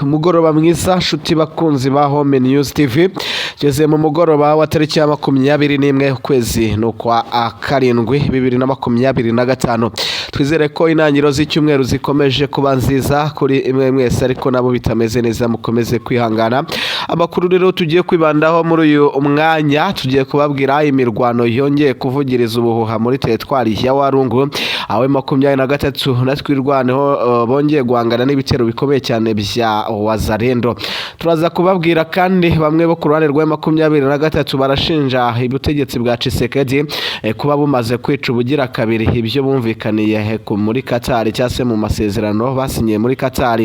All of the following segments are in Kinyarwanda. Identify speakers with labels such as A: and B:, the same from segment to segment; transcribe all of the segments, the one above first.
A: Umugoroba mwiza nshuti bakunzi ba Home News TV, tugeze mu mugoroba wa tariki ya 21 ukwezi n'ukwa karindwi 2025. Twizere ko intangiriro z'icyumweru zikomeje kuba nziza kuri imwe mwese, ariko nabo bitameze neza mukomeze kwihangana. Amakuru rero tugiye kwibandaho muri uyu mwanya, tugiye kubabwira imirwano yongeye kuvugiriza ubuhuha muri teritwari ya Walungu, aho 23 natwirwaneho bongeye guhangana n'ibitero bikomeye cyane bya Wazalendo. Turaza kubabwira kandi bamwe bo ku ruhande rwa 23 barashinja ubutegetsi bwa Tshisekedi kuba bumaze kwica ubugira kabiri ibyo bumvikaniye muri Qatar cyangwa se mu masezerano basinyiye muri Qatar.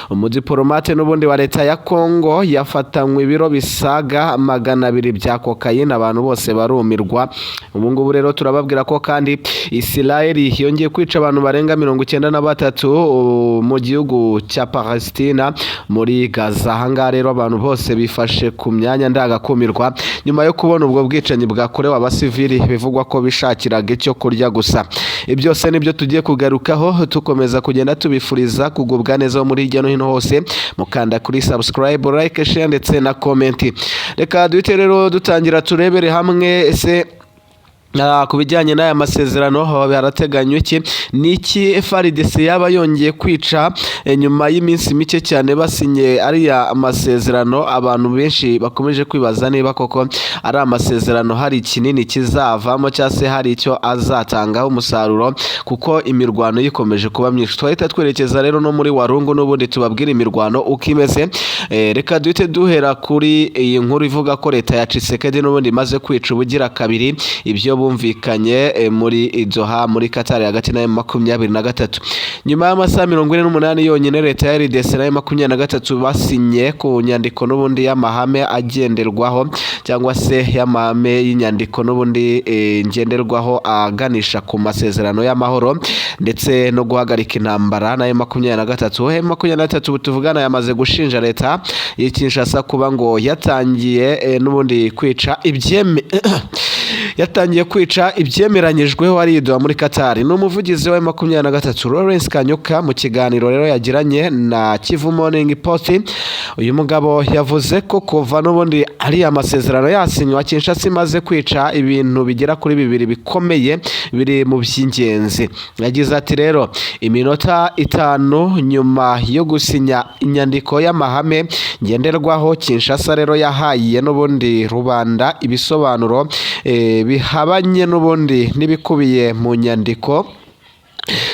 A: Umudiplomate n'ubundi wa leta ya Kongo yafatanywe ibiro bisaga 200 bya kokayine, abantu bose barumirwa. Ubu ngubu rero turababwira ko kandi Israel yongeye kwica abantu barenga 93 mu gihugu cya Palestina muri Gaza. Ahangaha rero abantu bose bifashe ku myanya ndagakumirwa nyuma yo kubona ubwo bwicanyi bwakorewe abasivili bivugwa ko bishakiraga icyo kurya gusa. Ibyose nibyo tugiye kugarukaho, tukomeza kugenda tubifuriza kugubwa neza muri hirya no hino hose. Mukanda kuri subscribe, like, share ndetse na comment. Reka duhite rero dutangira turebere hamwe ese ku bijyanye n'aya masezerano harateganywa iki, niki FARDC yaba yongeye kwica nyuma y'iminsi mike cyane basinye ariya amasezerano. Abantu benshi bakomeje kwibaza niba koko ari amasezerano hari kinini kizavamo cyangwa se hari icyo azatangaho umusaruro, kuko imirwano yikomeje kuba myinshi. Twahita twerekeza rero no muri Walungu n'ubundi tubabwira imirwano uko imeze. Reka duhite duhera kuri iyi nkuru ivuga ko leta ya Tshisekedi n'ubundi imaze kwica ubugira kabiri ibyo bumvikanye muri Doha muri Qatar hagati na 23. Nyuma y'amasaha 48 yonyine leta ya RDC na 23 basinye ku nyandiko n'ubundi y'amahame agenderwaho cyangwa se y'amahame y'inyandiko n'ubundi ngenderwaho aganisha ku masezerano y'amahoro ndetse no guhagarika intambara na 23. 23 tuvugana yamaze gushinja leta y'Kinshasa kuba ngo yatangiye n'ubundi kwica yatangiye kwica ibyemeranyijweho ari Doha muri Qatar. N'umuvugizi wa 23 Lawrence Kanyuka mu kiganiro rero yagiranye na Kivu Morning Post, uyu mugabo yavuze ko kuva n'ubundi ari amasezerano yasinywa Kinshasa imaze kwica ibintu bigera kuri 2 bikomeye biri mu by'ingenzi. Yagize ati rero iminota 5 nyuma yo gusinya inyandiko y'amahame ngenderwaho, Kinshasa rero yahaye n'ubundi rubanda ibisobanuro bihabanye n'ubundi n'ibikubiye mu nyandiko.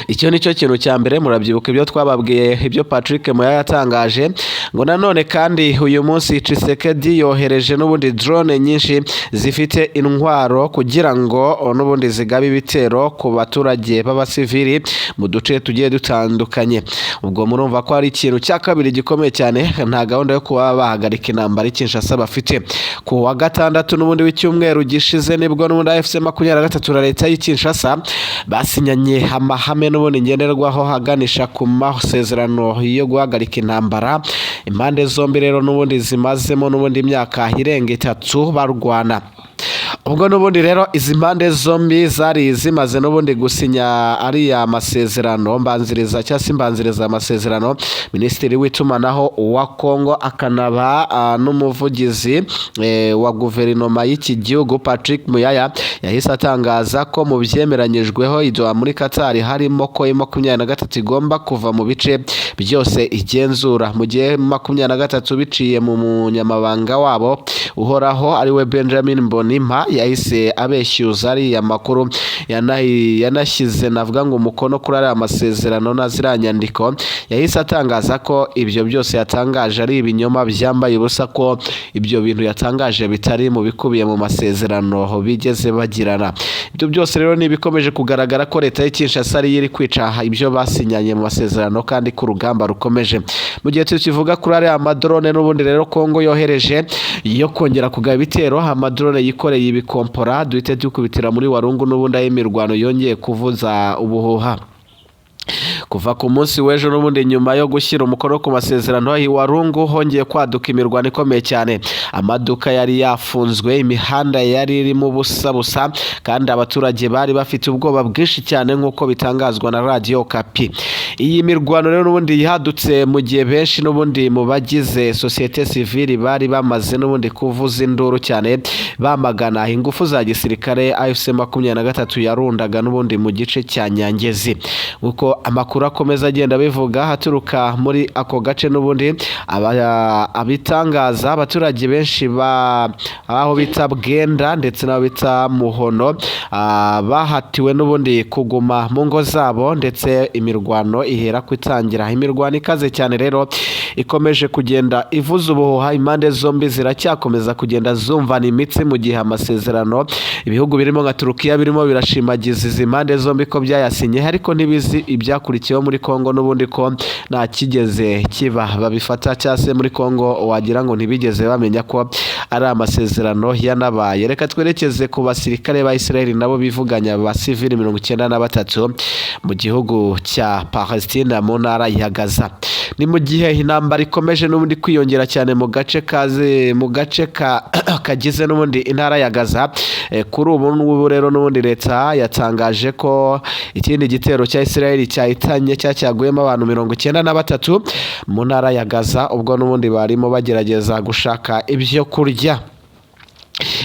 A: Icyo nicyo kintu cya mbere. Murabyibuka ibyo twababwiye, ibyo Patrick Moya yatangaje ngo nanone kandi uyu munsi Tshisekedi yohereje n'ubundi drone nyinshi zifite intwaro kugira ngo n'ubundi zigabe ibitero ku baturage b'abasivili mu duce tugiye dutandukanye. Ubwo murumva ko ari ikintu cya kabiri gikomeye cyane, nta gahunda yo kuba bahagarika intambara Kinshasa bafite. Ku wa gatandatu n'ubundi w'icyumweru gishize nibwo n'ubundi AFC 23 na leta y'Kinshasa basinyanye amahame n'ubundi ngenderwaho haganisha ku masezerano yo guhagarika intambara. Impande zombi rero n'ubundi zimazemo n'ubundi imyaka irenga 3 barwana. Ubwo n'ubundi rero izi mpande zombi zari zimaze n'ubundi gusinya ari amasezerano mbanziriza amasezerano. Minisitiri w'itumanaho wa Kongo akanaba n'umuvugizi wa guverinoma y'iki gihugu Patrick Muyaya yahise atangaza ko mu byemeranyijweho Doha muri Qatar harimo ko 23 igomba kuva mu bice byose igenzura, mu gihe 23 biciye mu munyamabanga wabo uhoraho ariwe Benjamin Mbonimpa yahise abeshyuza ari amakuru yanashyize navuga ngo umukono kuri ari amasezerano na ziriya nyandiko. Yahise atangaza ko ibyo byose yatangaje ari ibinyoma byambaye ubusa, ko ibyo bintu yatangaje bitari mu bikubiye mu masezerano bigeze bagirana. Ibyo byose rero nibikomeje kugaragara ko leta y'Kinshasa ari iri kwica ibyo basinyanye mu masezerano kandi ku rugamba rukomeje. Mu gihe tukivuga kuri ari amadrone n'ubundi rero Kongo yohereje yo kongera kugaba ibitero, amadrone yikoreye ibikompora. Duhite dukubitira muri Walungu n'ubundi aho imirwano yongeye kuvuza ubuhuha. kuva ku munsi w'ejo n'ubundi nyuma yo gushyira umukono ku masezerano Warungu hongeye kwaduka imirwano ikomeye cyane. Amaduka yari yafunzwe, imihanda yari irimo ubusa kandi abaturage bari bafite ubwoba bwinshi cyane nk'uko bitangazwa na Radio Okapi. Iyi mirwano rero n'ubundi yadutse mu gihe benshi n'ubundi mu bagize societe civile bari bamaze n'ubundi kuvuza induru cyane bamagana ingufu za gisirikare AFC 23 yarundaga n'ubundi mu gice cya Nyangezi. Uko amakuru akomeza agenda bivuga haturuka muri ako gace n'ubundi abitangaza abaturage benshi aho bita Bwenda ndetse n'aho bita Muhono bahatiwe n'ubundi kuguma mu ngo zabo, ndetse imirwano ihera kwitangira. Imirwano ikaze cyane rero ikomeje kugenda ivuza ubuhuha, impande zombi ziracyakomeza kugenda zumvana imitsi mu gihe amasezerano ibihugu birimo nka Turukiya birimo birashimagiza izi impande zombi ko byayasinye, ariko ntibizi ibyakurikiyeho muri Kongo n'ubundi ko nta kigeze kiba. Babifata cyase muri Kongo wagira ngo ntibigeze bamenya ko ari amasezerano yanabaye. Reka twerekeze ku basirikare ba Israel nabo bivuganya ba civil 93 mu gihugu cya Palestine mu ntara ya Gaza. Ni mu gihe intambara ikomeje n'ubundi kwiyongera cyane mu gace kagize n'ubundi intara ya Gaza. Kuri ubu n'ubu rero n'ubundi leta yatangaje ko ikindi gitero cya Israel cyahitanye cyaguyemo abantu 93 mu ntara ya Gaza, ubwo n'ubundi barimo bagerageza gushaka ibyo kurya.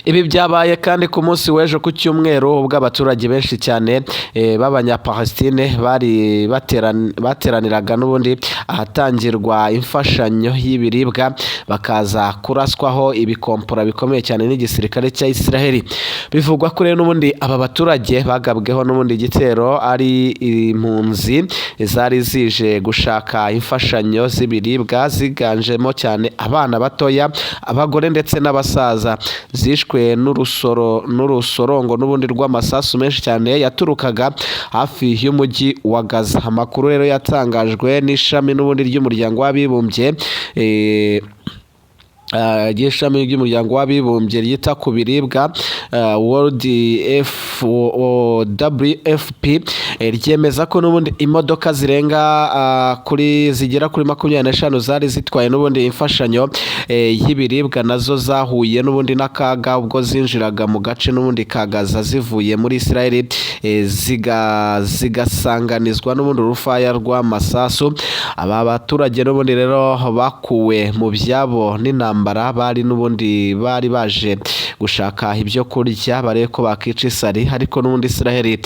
A: Ibi byabaye kandi ku munsi w'ejo ku cyumweru ubwo abaturage benshi cyane b'abanyapalestine bari bateraniraga n'ubundi ahatangirwa imfashanyo y'ibiribwa, bakaza kuraswaho ibikompora bikomeye cyane n'igisirikare cya Israel. Bivugwa ko rero n'ubundi aba baturage bagabweho n'ubundi igitero ari impunzi zari zije gushaka imfashanyo z'ibiribwa, ziganjemo cyane abana batoya, abagore ndetse n'abasaza, zishwe n'urusorongo n'ubundi rw'amasasu menshi cyane yaturukaga hafi y'umujyi wa Gaza. Amakuru rero yatangajwe n'ishami n'ubundi ry'umuryango w'abibumbye ry'ishami ry'umuryango w'abibumbye ryita ku biribwa World WFP ryemeza ko n'ubundi imodoka zigera kuri 25 zari zitwaye n'ubundi imfashanyo y'ibiribwa nazo zahuye n'ubundi n'akaga ubwo zinjiraga mu gace n'ubundi ka Gaza zivuye muri Israel, zigasanganizwa n'ubundi urufaya rw'amasasu. Aba baturage n'ubundi rero bakuwe mu byabo n'intambara, bari n'ubundi bari baje gushaka ibyo kurya barebe ko bakica isari, ariko n'ubundi Israel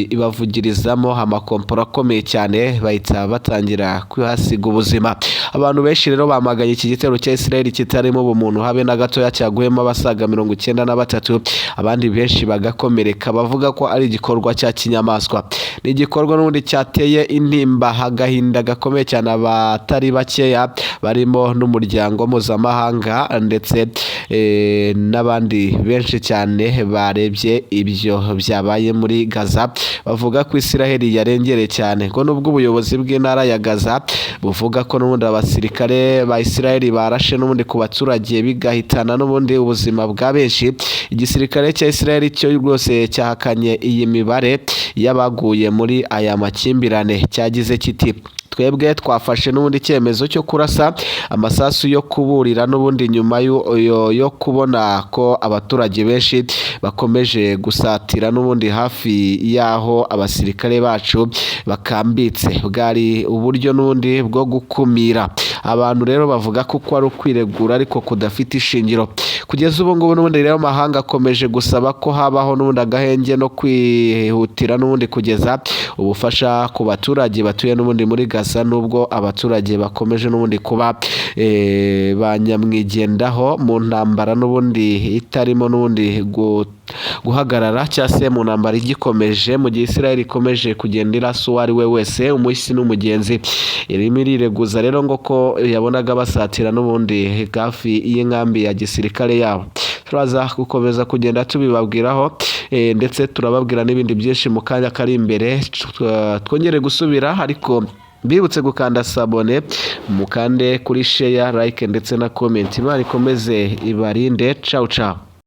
A: ibavugirizamo amakompora akomeye cyane, bahita batangira kwihasiga ubuzima. Abantu benshi rero bamaganye iki gitero cya Israel kitarimo ubumuntu habe na gatoya, cyaguyemo abasaga 93, abandi benshi bagakomereka, bavuga ko ari igikorwa cya kinyamaswa. Ni igikorwa n'ubundi cyateye intimba, agahinda gakomeye cyane abatari bakeya barimo n'umuryango mpuzamahanga ndetse n'abandi benshi cyane barebye ibyo byabaye muri Gaza. Bavuga ko Israel yarengereye cyane, ngo nubwo ubuyobozi bw'intara ya Gaza buvuga ko n'ubundi abasirikare ba Israel barashe n'ubundi ku baturage bigahitana n'ubundi ubuzima bwa benshi, igisirikare cya Israel cyo rwose cyahakanye iyi mibare y'abaguye muri aya makimbirane. Cyagize kiti twebwe twafashe n'ubundi cyemezo cyo kurasa amasasu yo kuburira n'ubundi nyuma yo kubona ko abaturage benshi bakomeje gusatira n'ubundi hafi yaho abasirikare bacu bakambitse. Bwari uburyo n'ubundi bwo gukumira abantu rero bavuga ko ari ukwiregura ariko kudafite ishingiro. Kugeza ubu ngubu n'ubundi rero amahanga akomeje gusaba ko habaho n'ubundi agahenge no kwihutira n'ubundi kugeza ubufasha ku baturage batuye n'ubundi muri Gaza, nubwo abaturage bakomeje n'ubundi kuba banyamwigendaho mu ntambara n'ubundi itarimo n'ubundi guhagarara, cyangwa se mu ntambara igikomeje, mu gihe Israel ikomeje kugenda irasa uwo ari we wese umuhisi n'umugenzi. Irimo irireguza rero ngo ko yabonaga basatira n'ubundi hafi y'inkambi ya gisirikare yabo. Turaza gukomeza kugenda tubibabwiraho ndetse turababwira n'ibindi byinshi mu kanya kari imbere. Twongere gusubira ariko bibutse gukanda sabone, mukande kuri share, like ndetse na comment. Imana ikomeze ibarinde. Ciao ciao.